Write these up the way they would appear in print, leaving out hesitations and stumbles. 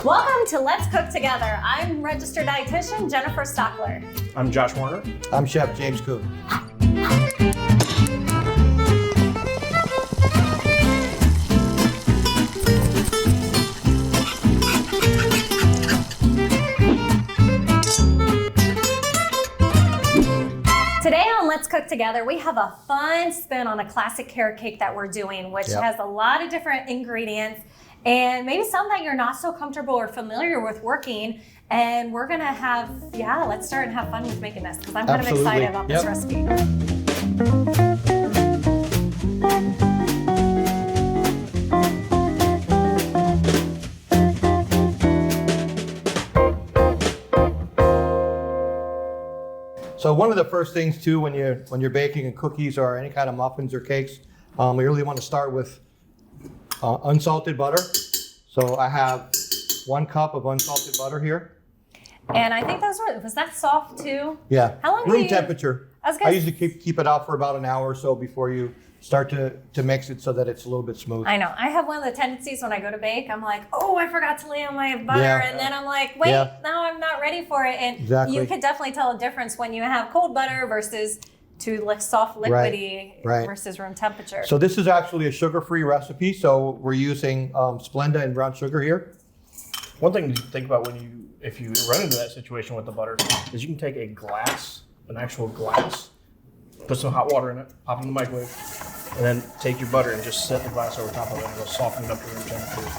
Welcome to Let's Cook Together. I'm registered dietitian Jennifer Stockler. I'm Josh Warner. I'm Chef James Coon. Today on Let's Cook Together, we have a fun spin on a classic carrot cake that we're doing, which has a lot of different ingredients and maybe some that you're not so comfortable or familiar with working. And we're gonna have, let's start and have fun with making this because I'm kind of excited about this recipe. So one of the first things too when you're baking cookies or any kind of muffins or cakes, we really want to start with unsalted butter. So I have 1 cup of unsalted butter here. And I think was that soft too? Yeah. How long room temperature. I usually keep it out for about an hour or so before you start to mix it so that it's a little bit smooth. I know. I have one of the tendencies when I go to bake, I'm like, oh, I forgot to lay on my butter. And then I'm like, wait, now I'm not ready for it. And you can definitely tell a difference when you have cold butter versus soft liquidy versus room temperature. So this is actually a sugar-free recipe. So we're using Splenda and brown sugar here. One thing to think about if you run into that situation with the butter is you can take an actual glass, put some hot water in it, pop it in the microwave, and then take your butter and just set the glass over top of it and it'll soften it up to room temperature.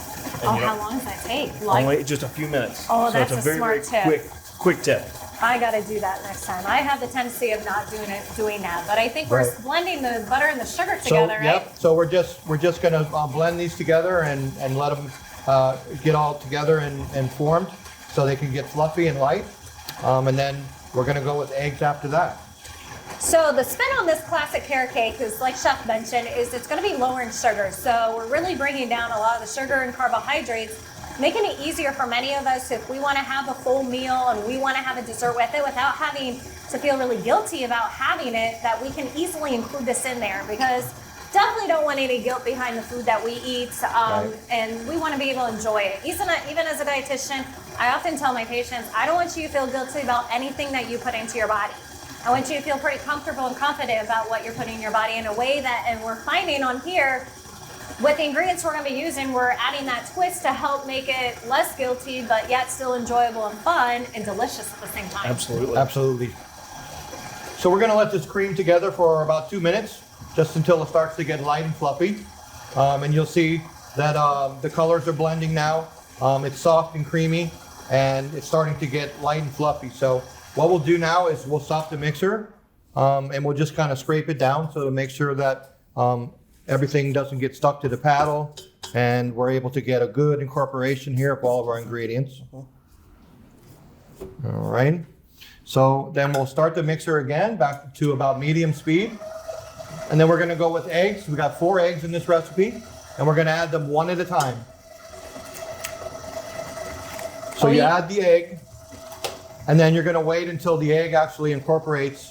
How long does that take? Only just a few minutes. Oh, so that's it's a very, smart very tip. quick tip. I got to do that next time. I have the tendency of not doing that, but I think we're blending the butter and the sugar together, right? Yep. So we're just going to blend these together and let them get all together and formed so they can get fluffy and light. And then we're going to go with eggs after that. So the spin on this classic carrot cake is, like Chef mentioned, is it's going to be lower in sugar. So we're really bringing down a lot of the sugar and carbohydrates, making it easier for many of us if we want to have a full meal and we want to have a dessert with it without having to feel really guilty about having it, that we can easily include this in there because definitely don't want any guilt behind the food that we eat, and we want to be able to enjoy it. Even as a dietitian, I often tell my patients, I don't want you to feel guilty about anything that you put into your body. I want you to feel pretty comfortable and confident about what you're putting in your body in a way that, and we're finding on here, with the ingredients we're going to be using, we're adding that twist to help make it less guilty, but yet still enjoyable and fun and delicious at the same time. Absolutely. So we're going to let this cream together for about 2 minutes, just until it starts to get light and fluffy. And you'll see that the colors are blending now. It's soft and creamy, and it's starting to get light and fluffy. So what we'll do now is we'll stop the mixer, and we'll just kind of scrape it down so to make sure that everything doesn't get stuck to the paddle, and we're able to get a good incorporation here of all of our ingredients. All right. So then we'll start the mixer again back to about medium speed. And then we're going to go with eggs. We got 4 eggs in this recipe, and we're going to add them one at a time. So you add the egg, and then you're going to wait until the egg actually incorporates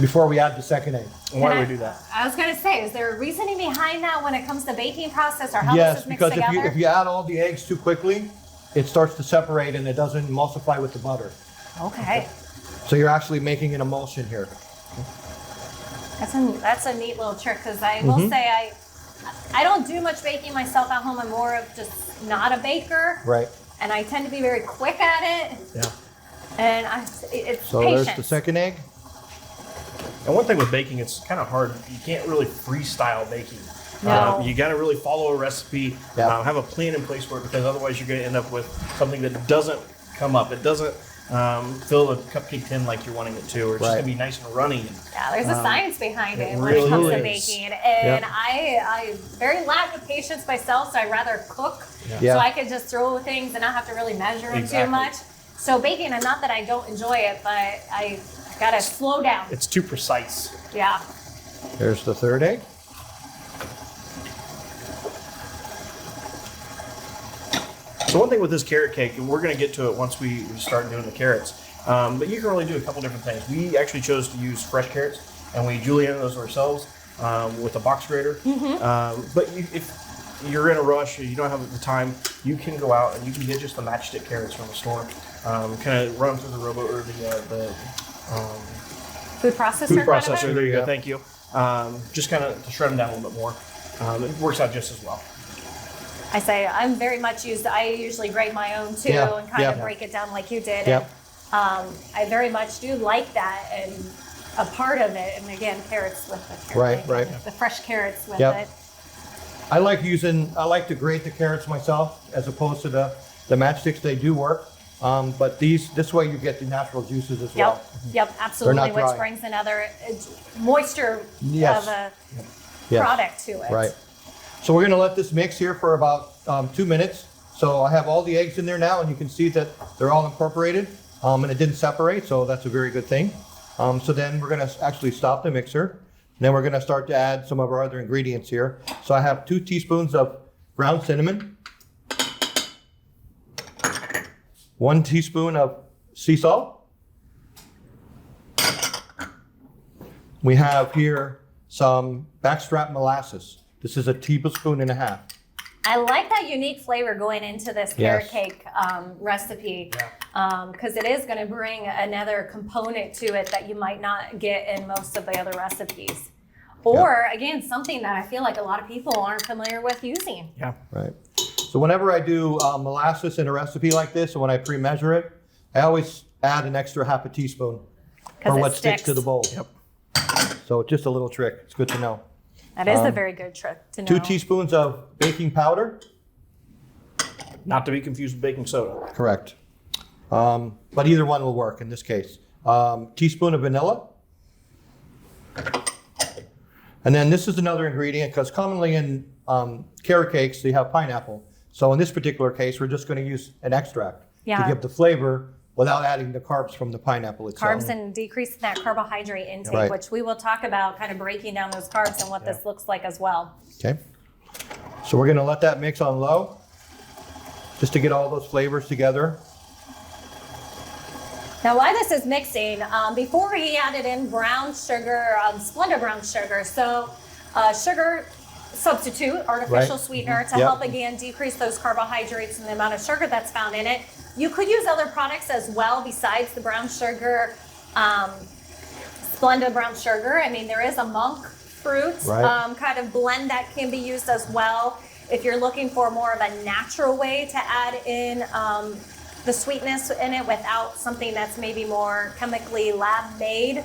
before we add the second egg. Why do we do that? I was going to say, is there a reasoning behind that when it comes to the baking process or how this is mixed together? Yes, because if you add all the eggs too quickly, it starts to separate and it doesn't emulsify with the butter. Okay. So you're actually making an emulsion here. That's a neat little trick because I will say I don't do much baking myself at home. I'm more of just not a baker. Right. And I tend to be very quick at it. Yeah. And it's so patience. There's the second egg. And one thing with baking, it's kind of hard. You can't really freestyle baking. No. You got to really follow a recipe, have a plan in place for it, because otherwise you're going to end up with something that doesn't come up. It doesn't fill the cupcake tin like you're wanting it to, or it's just going to be nice and runny. Yeah, there's a science behind it when really it comes to is. baking. And I very lack of patience myself, so I'd rather cook so I can just throw things and not have to really measure them too much. So baking, and not that I don't enjoy it, but I got to slow down. It's too precise. Yeah. There's the third egg. So one thing with this carrot cake, and we're going to get to it once we start doing the carrots, but you can really do a couple different things. We actually chose to use fresh carrots, and we julienne those ourselves with a box grater. But if you're in a rush, you don't have the time, you can go out and you can get just the matchstick carrots from the store. Kind of run through the robo or the Food processor. food kind of processor. it? There you go. Yeah. Thank you. Just kind of to shred them down a little bit more. It works out just as well. I say I'm very much used. I usually grate my own too Yeah, and kind of yeah. break it down like you did. Yep. And, I very much do like that and a part of it. And again, carrots with the carrot. Right. The fresh carrots with Yep. it. I like to grate the carrots myself as opposed to the matchsticks. They do work. But this way you get the natural juices as well. Yep, absolutely, not which dry. brings another moisture Yes. of a Yes. product to it. Right. So we're gonna let this mix here for about 2 minutes. So I have all the eggs in there now, and you can see that they're all incorporated, and it didn't separate, so that's a very good thing. So then we're gonna actually stop the mixer, and then we're gonna start to add some of our other ingredients here. So I have 2 teaspoons of ground cinnamon, 1 teaspoon of sea salt. We have here some backstrap molasses. This is a tablespoon and a half. I like that unique flavor going into this carrot Yes. cake recipe because it is going to bring another component to it that you might not get in most of the other recipes. Or again, something that I feel like a lot of people aren't familiar with using. Yeah. Right. So whenever I do molasses in a recipe like this, and when I pre-measure it, I always add an extra half a teaspoon for it what sticks to sticks. the bowl. Yep. So just a little trick. It's good to know. That is a very good trick to know. 2 teaspoons of baking powder. Not to be confused with baking soda. Correct. But either one will work in this case. Teaspoon of vanilla. And then this is another ingredient because commonly in carrot cakes they have pineapple. So in this particular case, we're just going to use an extract to give the flavor without adding the carbs from the pineapple itself. Carbs and decreasing that carbohydrate intake, Right. which we will talk about kind of breaking down those carbs and what this looks like as well. Okay. So we're going to let that mix on low just to get all those flavors together. Now, while this is mixing, before we added in brown sugar, Splenda brown sugar, so sugar substitute, artificial Right. sweetener to Yep. help again decrease those carbohydrates and the amount of sugar that's found in it. You could use other products as well besides the brown sugar, Splenda brown sugar. I mean, there is a monk fruit Right. kind of blend that can be used as well. If you're looking for more of a natural way to add in the sweetness in it without something that's maybe more chemically lab made,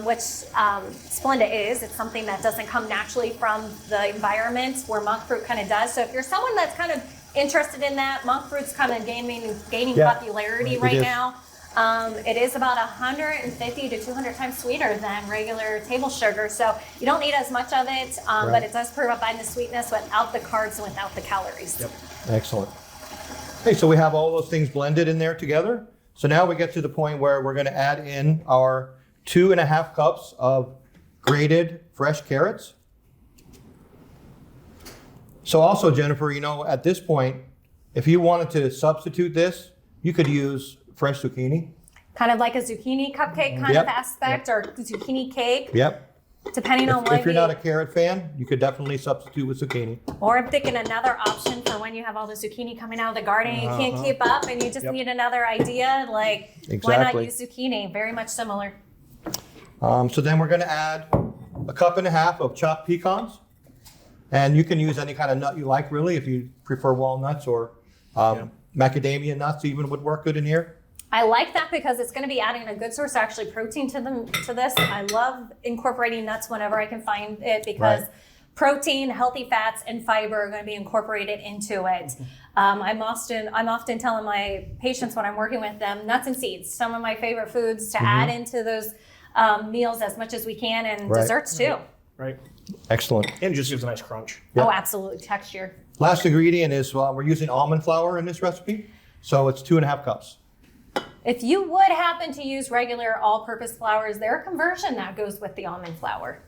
which Splenda is. It's something that doesn't come naturally from the environment where monk fruit kind of does. So if you're someone that's kind of interested in that, monk fruit's kind of gaining Yeah, popularity it right is. now. It is about 150 to 200 times sweeter than regular table sugar, so you don't need as much of it, but Right. it does provide the sweetness without the carbs and without the calories. Yep. Excellent. Okay, so we have all those things blended in there together. So now we get to the point where we're going to add in our 2.5 cups of grated fresh carrots. So also, Jennifer, you know, at this point, if you wanted to substitute this, you could use fresh zucchini. Kind of like a zucchini cupcake kind Yep. of aspect, or zucchini cake, Yep. depending on If what you're not a carrot fan, you could definitely substitute with zucchini. Or I'm thinking another option for when you have all the zucchini coming out of the garden and you can't Uh-huh. keep up and you just Yep. need another idea, like why not Exactly. use zucchini? Very much similar. So then we're going to add 1.5 cups of chopped pecans. And you can use any kind of nut you like, really, if you prefer walnuts or macadamia nuts even would work good in here. I like that because it's going to be adding a good source of actually protein to this. I love incorporating nuts whenever I can find it because Right. protein, healthy fats, and fiber are going to be incorporated into it. I'm often telling my patients when I'm working with them, nuts and seeds, some of my favorite foods to add into those meals as much as we can, and Right. desserts too. Right. Excellent. And it just gives a nice crunch. Yep. Oh, absolutely, texture. Last ingredient is we're using almond flour in this recipe. So it's 2.5 cups. If you would happen to use regular all-purpose flour, is there a conversion that goes with the almond flour?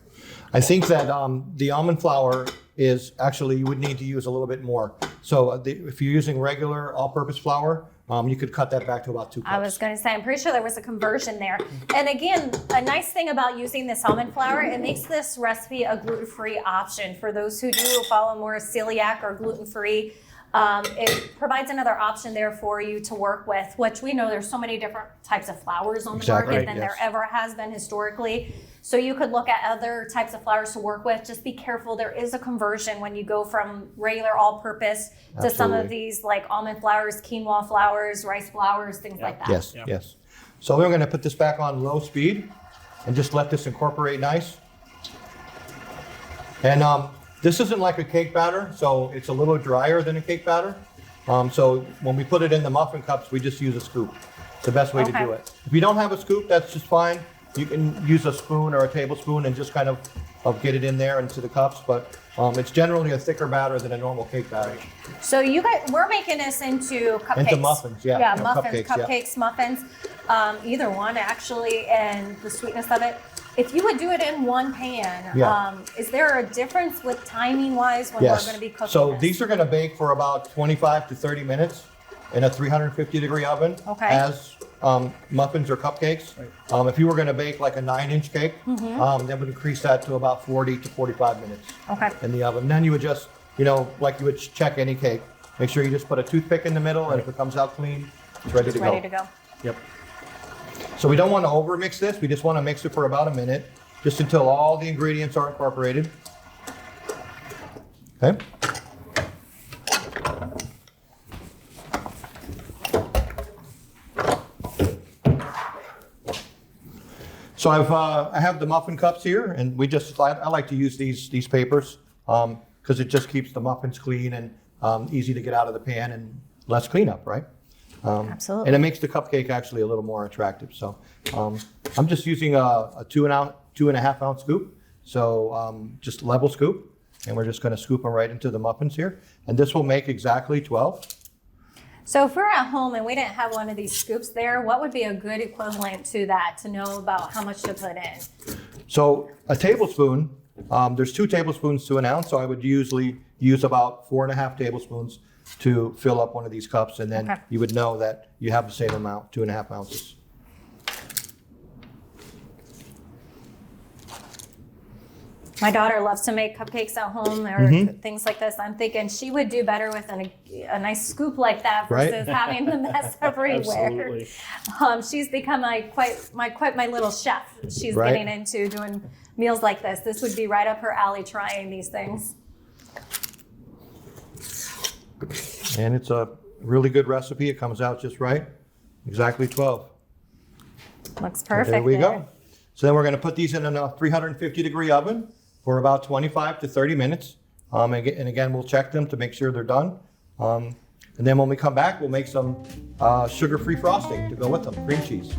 I think that the almond flour is actually, you would need to use a little bit more. So if you're using regular all-purpose flour, you could cut that back to about 2 cups. I was going to say, I'm pretty sure there was a conversion there. And again, a nice thing about using this almond flour, it makes this recipe a gluten-free option for those who do follow more celiac or gluten-free. It provides another option there for you to work with, which we know there's so many different types of flours on the market than there ever has been historically. So you could look at other types of flours to work with. Just be careful. There is a conversion when you go from regular all-purpose to some of these like almond flours, quinoa flours, rice flours, things like that. Yes, yes. So we're going to put this back on low speed and just let this incorporate nice. And this isn't like a cake batter, so it's a little drier than a cake batter. So when we put it in the muffin cups, we just use a scoop. It's the best way to do it. If you don't have a scoop, that's just fine. You can use a spoon or a tablespoon and just kind of get it in there into the cups, but it's generally a thicker batter than a normal cake batter. So you guys, we're making this into cupcakes. Into muffins, yeah. Yeah, No, muffins, cupcakes, muffins, either one actually, and the sweetness of it. If you would do it in one pan, is there a difference with timing wise when we're going to be cooking So this? these are going to bake for about 25 to 30 minutes in a 350 degree oven as muffins or cupcakes. If you were going to bake like a 9-inch cake, that would increase that to about 40 to 45 minutes in the oven. Then you would just, like you would check any cake, make sure you just put a toothpick in the middle, and if it comes out clean, it's ready to go. Ready to go. Yep. So we don't want to over mix this. We just want to mix it for about a minute, just until all the ingredients are incorporated. Okay. So I have the muffin cups here, and I like to use these papers because it just keeps the muffins clean and easy to get out of the pan and less cleanup, right? Absolutely. And it makes the cupcake actually a little more attractive. So I'm just using a 2.5 ounce scoop. So just level scoop, and we're just going to scoop them right into the muffins here. And this will make exactly 12. So if we're at home and we didn't have one of these scoops there, what would be a good equivalent to that to know about how much to put in? So a tablespoon, there's 2 tablespoons to an ounce. So I would usually use about 4.5 tablespoons to fill up one of these cups, and then you would know that you have the same amount, 2.5 ounces. My daughter loves to make cupcakes at home or things like this. I'm thinking she would do better with a nice scoop like that versus having the mess everywhere. Absolutely. She's become quite my little chef. She's getting into doing meals like this. This would be right up her alley, trying these things. And it's a really good recipe. It comes out just right. Exactly 12. Looks perfect. There we go. So then we're going to put these in a 350 degree oven for about 25 to 30 minutes. And again, we'll check them to make sure they're done. And then when we come back, we'll make some sugar-free frosting to go with them, cream cheese.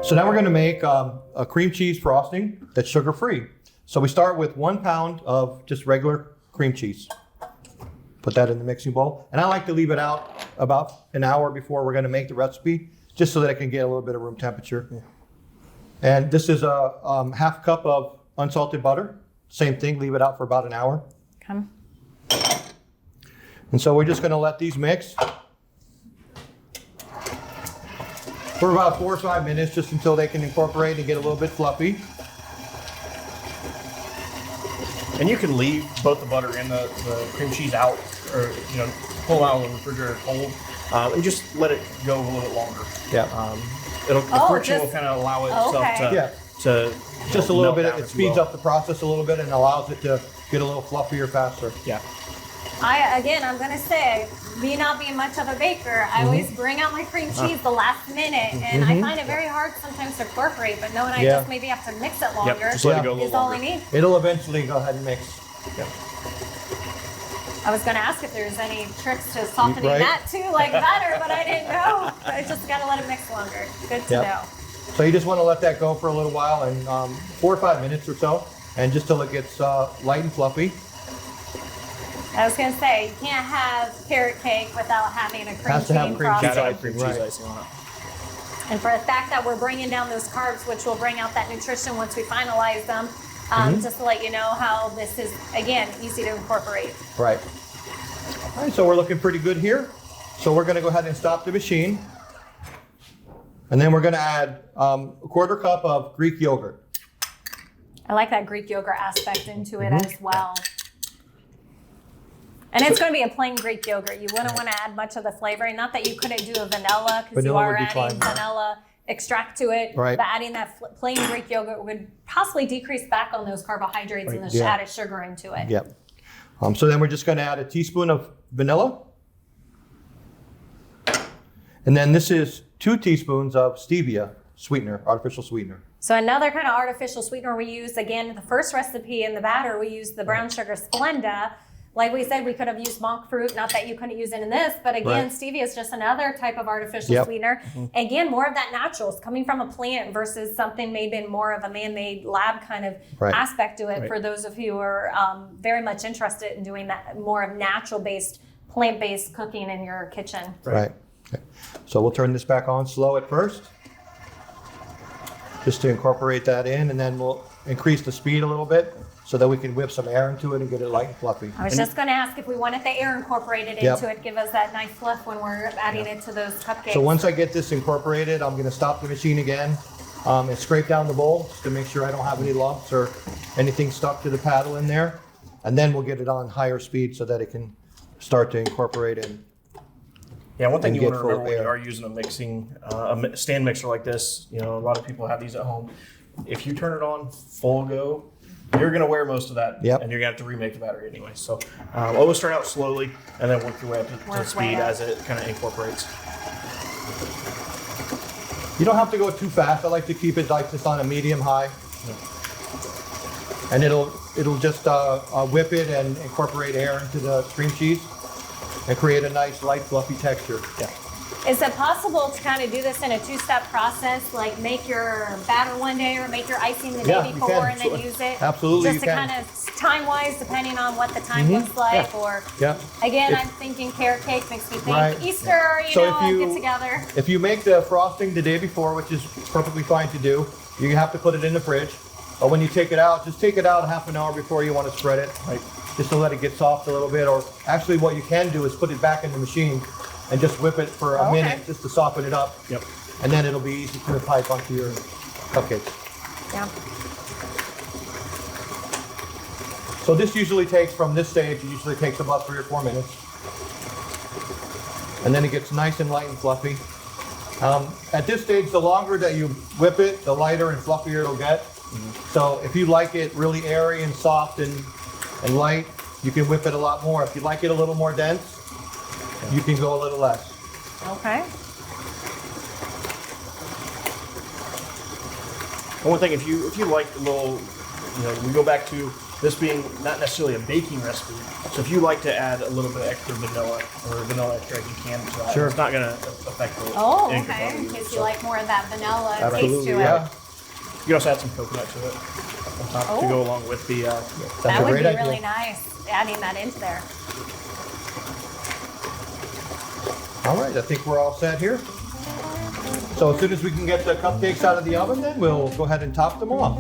So now we're going to make a cream cheese frosting that's sugar-free. So we start with 1 pound of just regular cream cheese. Put that in the mixing bowl. And I like to leave it out about an hour before we're going to make the recipe, just so that it can get a little bit of room temperature. And this is a half cup of unsalted butter. Same thing, leave it out for about an hour. Okay. And so we're just going to let these mix for about 4 or 5 minutes, just until they can incorporate and get a little bit fluffy. And you can leave both the butter and the cream cheese out, or pull out of the refrigerator cold, and just let it go a little bit longer. Yeah. The friction will kind of allow itself to just a little bit. down, It speeds up the process a little bit and allows it to get a little fluffier faster. Yeah. I'm going to say, me not being much of a baker, I always bring out my cream cheese the last minute, and I find it very hard sometimes to incorporate, but knowing I just maybe have to mix it longer just let it go a little is all I longer. need. It'll eventually go ahead and mix. Yeah. I was going to ask if there's any tricks to softening that too, like butter, but I didn't know. I just got to let it mix longer. Good to know. So you just want to let that go for a little while, and 4 or 5 minutes or so, and just till it gets light and fluffy. I was gonna say, you can't have carrot cake without having a cream Has to have cheese cream cheese frosting. Gotta have cream cheese Right. icing on it. And for the fact that we're bringing down those carbs, which will bring out that nutrition once we finalize them, just to let you know how this is, again, easy to incorporate. Right. All right, so we're looking pretty good here. So we're gonna go ahead and stop the machine. And then we're gonna add a quarter cup of Greek yogurt. I like that Greek yogurt aspect into it as well. And it's going to be a plain Greek yogurt. You wouldn't want to add much of the flavoring. Not that you couldn't do a vanilla, because you Vanilla are would be adding fine. vanilla extract to it. Right. But adding that plain Greek yogurt would possibly decrease back on those carbohydrates and the Yeah. added sugar into it. Yep. So then we're just gonna add a teaspoon of vanilla. And then this is 2 teaspoons of stevia sweetener, artificial sweetener. So another kind of artificial sweetener we use, again, the first recipe in the batter, we used the brown sugar Splenda. Like we said, we could have used monk fruit, not that you couldn't use it in this, but again, Right. stevia is just another type of artificial Yep. sweetener. Again, more of that natural. It's coming from a plant versus something maybe more of a man-made lab kind of Right. aspect to it. Right. For those of you who are very much interested in doing that more of natural-based, plant-based cooking in your kitchen. Right. Okay. So we'll turn this back on slow at first, just to incorporate that in, and then we'll increase the speed a little bit so that we can whip some air into it and get it light and fluffy. I was just going to ask if we wanted the air incorporated Yep. into it, give us that nice fluff when we're adding it to those cupcakes. So once I get this incorporated, I'm gonna stop the machine again and scrape down the bowl just to make sure I don't have any lumps or anything stuck to the paddle in there. And then we'll get it on higher speed so that it can start to incorporate in. Yeah, one thing And you get want to full remember when you air. are using a mixing, stand mixer like this, you know, a lot of people have these at home. If you turn it on full go, you're going to wear most of that, Yep. and you're going to have to remake the battery anyway. So always start out slowly and then work your way up to Work speed way up. as it kind of incorporates. You don't have to go too fast. I like to keep it like just on a medium high. And it'll just whip it and incorporate air into the cream cheese and create a nice light fluffy texture. Yeah. Is it possible to kind of do this in a two-step process, like make your batter one day or make your icing the Yeah, day you before can. and then use it? Absolutely, Just you to can. kind of time-wise, depending on what the time looks like, Yeah. or Yeah. again, If- I'm thinking carrot cake makes me think Right. Easter, you So know, if you- get together. If you make the frosting the day before, which is perfectly fine to do, you have to put it in the fridge. But when you take it out, just take it out half an hour before you want to spread it, like just to let it get soft a little bit. Or actually, what you can do is put it back in the machine and just whip it for a Okay. minute just to soften it up. Yep. And then it'll be easy to pipe onto your cupcakes. Yeah. So this usually takes, from this stage, it usually takes about 3 or 4 minutes. And then it gets nice and light and fluffy. At this stage, the longer that you whip it, the lighter and fluffier it'll get. So if you like it really airy and soft and light, you can whip it a lot more. If you like it a little more dense, you can go a little less. Okay. And one thing, if you like a little, you know, we go back to this being not necessarily a baking recipe. So if you like to add a little bit of extra vanilla or vanilla extract, you can to that. Sure. It's not going to affect the Oh, ink okay. quality. In case So you like more of that vanilla taste Absolutely, to it. yeah. You can also add some coconut to it on top to Oh. go along with the. That's That a would great be idea. really nice, adding that into there. All right, I think we're all set here. So as soon as we can get the cupcakes out of the oven, then we'll go ahead and top them off.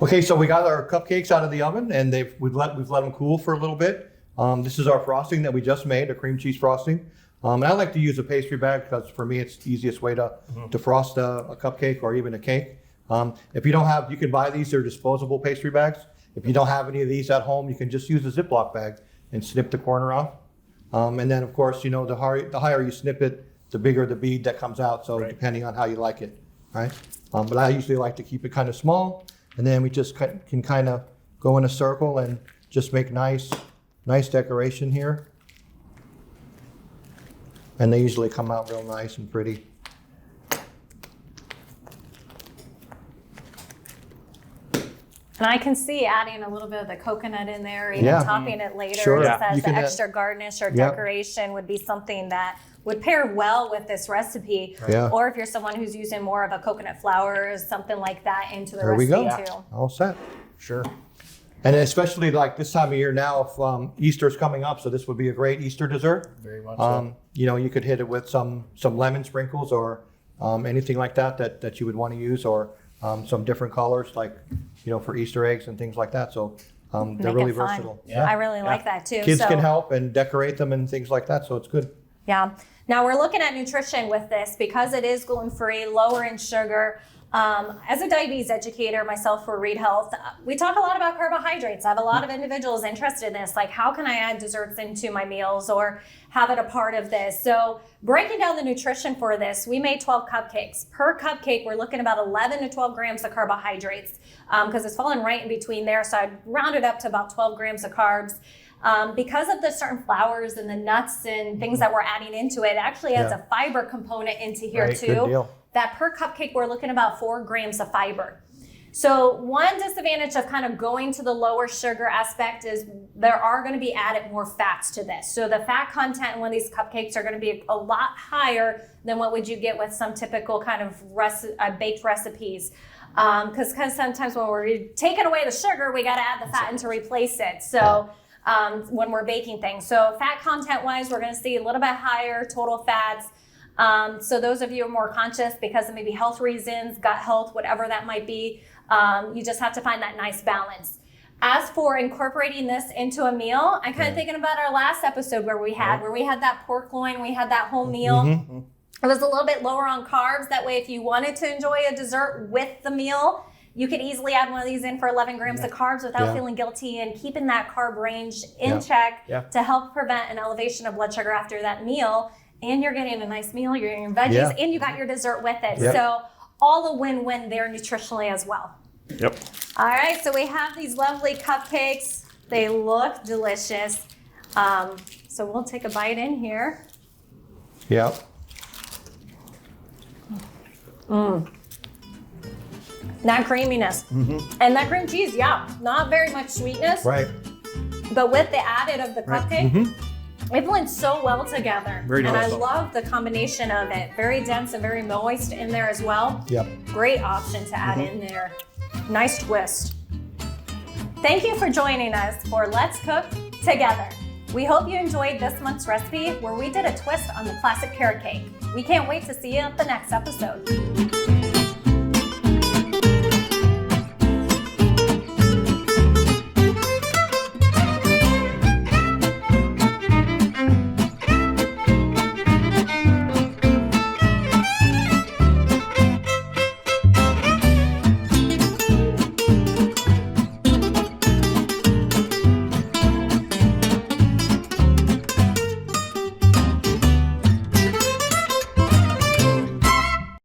Okay, so we got our cupcakes out of the oven, and we've let them cool for a little bit. This is our frosting that we just made, a cream cheese frosting. And I like to use a pastry bag because for me it's the easiest way to frost a cupcake or even a cake. If you don't have, you can buy these, they're disposable pastry bags. If you don't have any of these at home, you can just use a Ziploc bag and snip the corner off. And then of course, the higher you snip it, the bigger the bead that comes out. So depending on how you like it, right? But I usually like to keep it kind of small, and then we just can kind of go in a circle and just make nice decoration here. And they usually come out real nice and pretty. And I can see adding a little bit of the coconut in there, even topping it later, Sure. just as You the can extra garnish or decoration would be something that would pair well with this recipe. Yeah. Or if you're someone who's using more of a coconut flour or something like that into the There we recipe go. too. All set. Sure. And especially like this time of year now, if Easter's coming up, so this would be a great Easter dessert. Very much so. You could hit it with some lemon sprinkles or anything like that you would want to use, or some different colors like for Easter eggs and things like that. So they're Make really it fun. versatile. Yeah. I really like that too. Kids So, can help and decorate them and things like that, so it's good. yeah. Now we're looking at nutrition with this because it is gluten-free, lower in sugar. As a diabetes educator myself for Read Health, we talk a lot about carbohydrates. I have a lot of individuals interested in this, like how can I add desserts into my meals or have it a part of this? So breaking down the nutrition for this, we made 12 cupcakes. Per cupcake, we're looking about 11 to 12 grams of carbohydrates because it's falling right in between there. So I'd round it up to about 12 grams of carbs. Because of the certain flours and the nuts and things that we're adding into it, actually adds a fiber component into here Right, too. good deal. That per cupcake, we're looking about 4 grams of fiber. So one disadvantage of kind of going to the lower sugar aspect is there are going to be added more fats to this. So the fat content in one of these cupcakes are going to be a lot higher than what would you get with some typical kind of baked recipes. Because sometimes when we're taking away the sugar, we got to add the fat in to replace it. So when we're baking things. So fat content wise, we're going to see a little bit higher total fats. So those of you who are more conscious because of maybe health reasons, gut health, whatever that might be, you just have to find that nice balance. As for incorporating this into a meal, I'm kind of thinking about our last episode where we had that pork loin, we had that whole meal. It was a little bit lower on carbs. That way, if you wanted to enjoy a dessert with the meal, you could easily add one of these in for 11 grams of carbs without feeling guilty and keeping that carb range in check to help prevent an elevation of blood sugar after that meal. And you're getting a nice meal, you're getting your veggies, and you got your dessert with it. So all a win-win there nutritionally as well. Yep. All right, so we have these lovely cupcakes. They look delicious. So we'll take a bite in here. Yeah. That creaminess. And that cream cheese, not very much sweetness. Right. But with the added of the cupcake, it blends so well together. Very and I nice. love the combination of it. Very dense and very moist in there as well. Yep. Great option to add in there. Nice twist. Thank you for joining us for Let's Cook Together. We hope you enjoyed this month's recipe where we did a twist on the classic carrot cake. We can't wait to see you at the next episode.